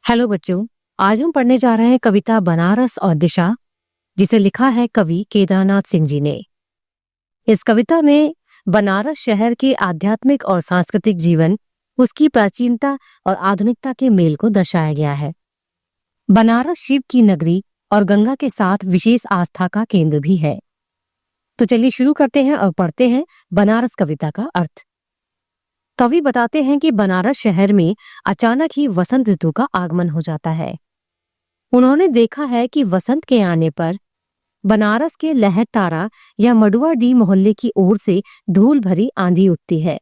Hello बच्चों। आज हम पढ़ने जा रहे हैं कविता बनारस और दिशा, जिसे लिखा है कवि केदारनाथ सिंह जी ने। इस कविता में बनारस शहर के आध्यात्मिक और सांस्कृतिक जीवन, उसकी प्राचीनता और आधुनिकता के मेल को दर्शाया गया है। बनारस शिव की नगरी और गंगा के साथ विशेष आस्था का केंद्र भी है। तो चलिए शुरू करते हैं और पढ़ते हैं बनारस कविता का अर्थ। कवि बताते हैं कि बनारस शहर में अचानक ही वसंत ऋतु का आगमन हो जाता है। उन्होंने देखा है कि वसंत के आने पर बनारस के लहरतारा या मडुआडी मोहल्ले की ओर से धूल भरी आंधी उठती है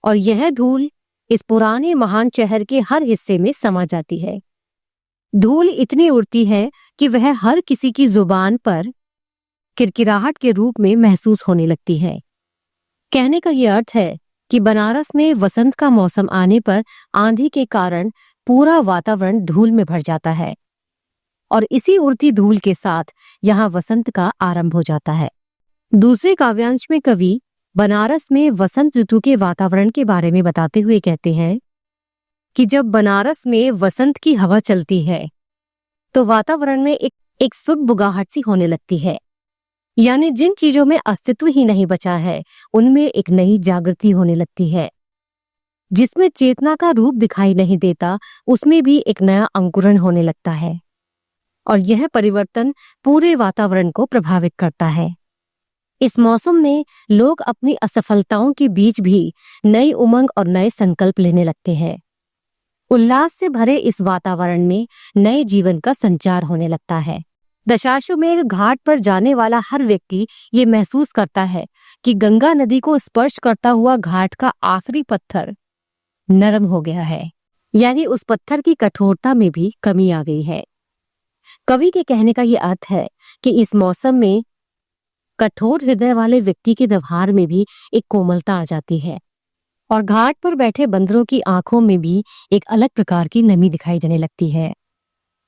और यह धूल इस पुराने महान शहर के हर हिस्से में समा जाती है। धूल इतनी उड़ती है कि वह हर किसी की जुबान पर किरकिराहट के रूप में महसूस होने लगती है। कहने का यह अर्थ है कि बनारस में वसंत का मौसम आने पर आंधी के कारण पूरा वातावरण धूल में भर जाता है और इसी उड़ती धूल के साथ यहाँ वसंत का आरंभ हो जाता है। दूसरे काव्यांश में कवि बनारस में वसंत ऋतु के वातावरण के बारे में बताते हुए कहते हैं कि जब बनारस में वसंत की हवा चलती है तो वातावरण में एक सुगबुगाहट सी होने लगती है। यानी जिन चीजों में अस्तित्व ही नहीं बचा है उनमें एक नई जागृति होने लगती है। जिसमें चेतना का रूप दिखाई नहीं देता उसमें भी एक नया अंकुरण होने लगता है और यह परिवर्तन पूरे वातावरण को प्रभावित करता है। इस मौसम में लोग अपनी असफलताओं के बीच भी नई उमंग और नए संकल्प लेने लगते हैं। उल्लास से भरे इस वातावरण में नए जीवन का संचार होने लगता है। दशाश्वमेध घाट पर जाने वाला हर व्यक्ति ये महसूस करता है कि गंगा नदी को स्पर्श करता हुआ घाट का आखिरी पत्थर नरम हो गया है, यानी उस पत्थर की कठोरता में भी कमी आ गई है। कवि के कहने का ये अर्थ है कि इस मौसम में कठोर हृदय वाले व्यक्ति के व्यवहार में भी एक कोमलता आ जाती है और घाट पर बैठे बंदरों की आंखों में भी एक अलग प्रकार की नमी दिखाई देने लगती है,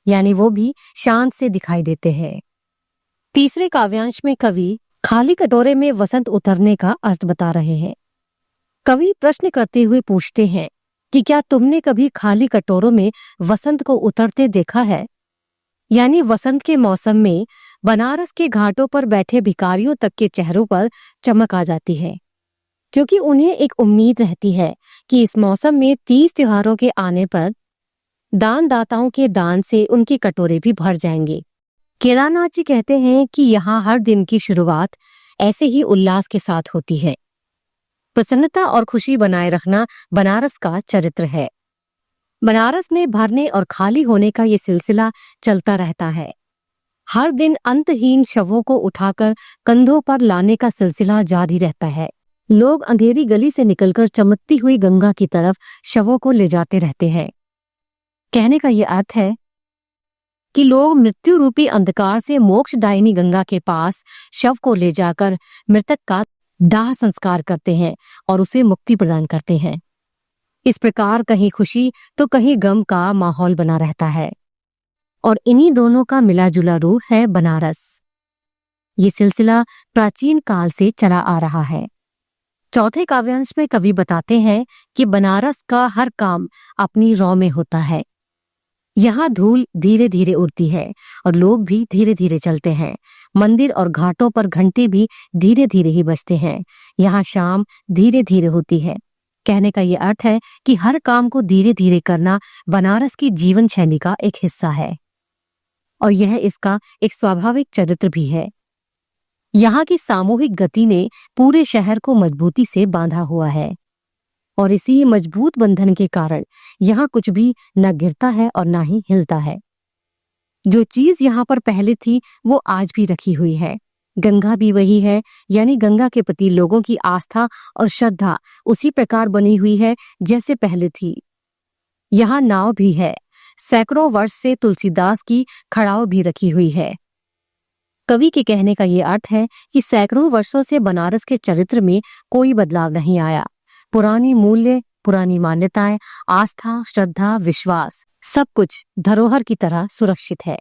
यानी वो भी शांत से दिखाई देते हैं। तीसरे काव्यांश में कवि खाली कटोरे में वसंत उतरने का अर्थ बता रहे हैं। कवि प्रश्न करते हुए पूछते हैं कि क्या तुमने कभी खाली कटोरों में वसंत को उतरते देखा है? यानी वसंत के मौसम में बनारस के घाटों पर बैठे भिखारियों तक के चेहरों पर चमक आ जाती है, क्योंकि उन्हें एक उम्मीद रहती है कि इस मौसम में 30 त्योहारों के आने पर दानदाताओं के दान से उनके कटोरे भी भर जाएंगे। केदारनाथ जी कहते हैं कि यहाँ हर दिन की शुरुआत ऐसे ही उल्लास के साथ होती है। प्रसन्नता और खुशी बनाए रखना बनारस का चरित्र है। बनारस में भरने और खाली होने का ये सिलसिला चलता रहता है। हर दिन अंतहीन शवों को उठाकर कंधों पर लाने का सिलसिला जारी रहता है। लोग अंधेरी गली से निकलकर चमकती हुई गंगा की तरफ शवों को ले जाते रहते हैं। कहने का ये अर्थ है कि लोग मृत्यु रूपी अंधकार से मोक्षदायिनी गंगा के पास शव को ले जाकर मृतक का दाह संस्कार करते हैं और उसे मुक्ति प्रदान करते हैं। इस प्रकार कहीं खुशी तो कहीं गम का माहौल बना रहता है और इन्हीं दोनों का मिला जुला रूप है बनारस। ये सिलसिला प्राचीन काल से चला आ रहा है। चौथे काव्यांश में कवि बताते हैं कि बनारस का हर काम अपनी रौ में होता है। यहाँ धूल धीरे धीरे उड़ती है और लोग भी धीरे धीरे चलते हैं। मंदिर और घाटों पर घंटे भी धीरे धीरे ही बजते हैं। यहाँ शाम धीरे धीरे होती है। कहने का ये अर्थ है कि हर काम को धीरे धीरे करना बनारस की जीवन शैली का एक हिस्सा है और यह इसका एक स्वाभाविक चरित्र भी है। यहाँ की सामूहिक गति ने पूरे शहर को मजबूती से बांधा हुआ है और इसी मजबूत बंधन के कारण यहाँ कुछ भी न गिरता है और न ही हिलता है। जो चीज यहाँ पर पहले थी वो आज भी रखी हुई है। गंगा भी वही है, यानी गंगा के प्रति लोगों की आस्था और श्रद्धा उसी प्रकार बनी हुई है जैसे पहले थी। यहाँ नाव भी है। सैकड़ों वर्ष से तुलसीदास की खड़ाव भी रखी हुई है। कवि के कहने का ये अर्थ है कि सैकड़ों वर्षों से बनारस के चरित्र में कोई बदलाव नहीं आया। पुरानी मूल्य, पुरानी मान्यताएं, आस्था, श्रद्धा, विश्वास सब कुछ धरोहर की तरह सुरक्षित है।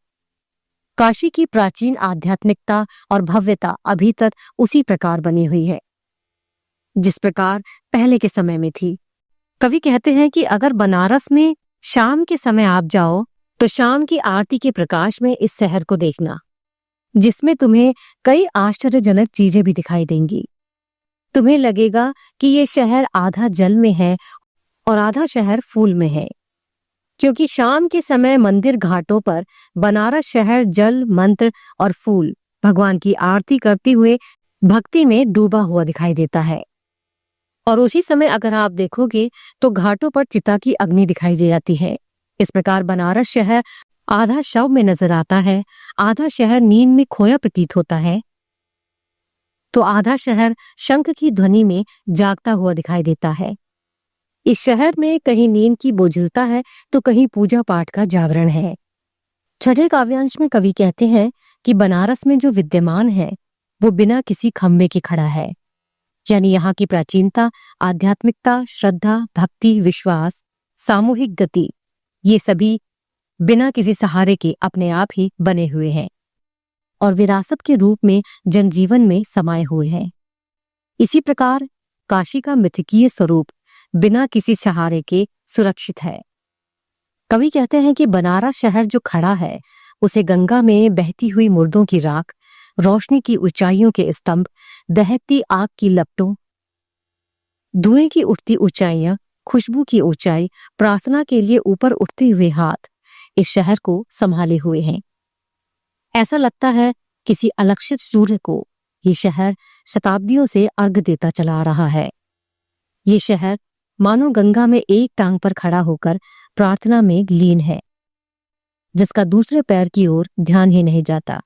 काशी की प्राचीन आध्यात्मिकता और भव्यता अभी तक उसी प्रकार बनी हुई है जिस प्रकार पहले के समय में थी। कवि कहते हैं कि अगर बनारस में शाम के समय आप जाओ तो शाम की आरती के प्रकाश में इस शहर को देखना, जिसमें तुम्हें कई आश्चर्यजनक चीजें भी दिखाई देंगी। तुम्हें लगेगा कि ये शहर आधा जल में है और आधा शहर फूल में है, क्योंकि शाम के समय मंदिर घाटों पर बनारस शहर जल, मंत्र और फूल भगवान की आरती करते हुए भक्ति में डूबा हुआ दिखाई देता है। और उसी समय अगर आप देखोगे तो घाटों पर चिता की अग्नि दिखाई दे जाती है। इस प्रकार बनारस शहर आधा शव में नजर आता है, आधा शहर नींद में खोया प्रतीत होता है, तो आधा शहर शंख की ध्वनि में जागता हुआ दिखाई देता है। इस शहर में कहीं नींद की बोझिलता है तो कहीं पूजा पाठ का जागरण है। छठे काव्यांश में कवि कहते हैं कि बनारस में जो विद्यमान है वो बिना किसी खंभे के खड़ा है, यानी यहाँ की प्राचीनता, आध्यात्मिकता, श्रद्धा, भक्ति, विश्वास, सामूहिक गति, ये सभी बिना किसी सहारे के अपने आप ही बने हुए हैं और विरासत के रूप में जनजीवन में समाये हुए हैं। इसी प्रकार काशी का मिथकीय स्वरूप बिना किसी सहारे के सुरक्षित है। कवि कहते हैं कि बनारस शहर जो खड़ा है उसे गंगा में बहती हुई मुर्दों की राख, रोशनी की ऊंचाइयों के स्तंभ, दहकती आग की लपटों, धुएं की उठती ऊंचाइयां, खुशबू की ऊंचाई, प्रार्थना के लिए ऊपर उठते हुए हाथ इस शहर को संभाले हुए हैं। ऐसा लगता है किसी अलक्षित सूर्य को ये शहर शताब्दियों से अर्घ देता चला आ रहा है। ये शहर मानो गंगा में एक टांग पर खड़ा होकर प्रार्थना में लीन है, जिसका दूसरे पैर की ओर ध्यान ही नहीं जाता।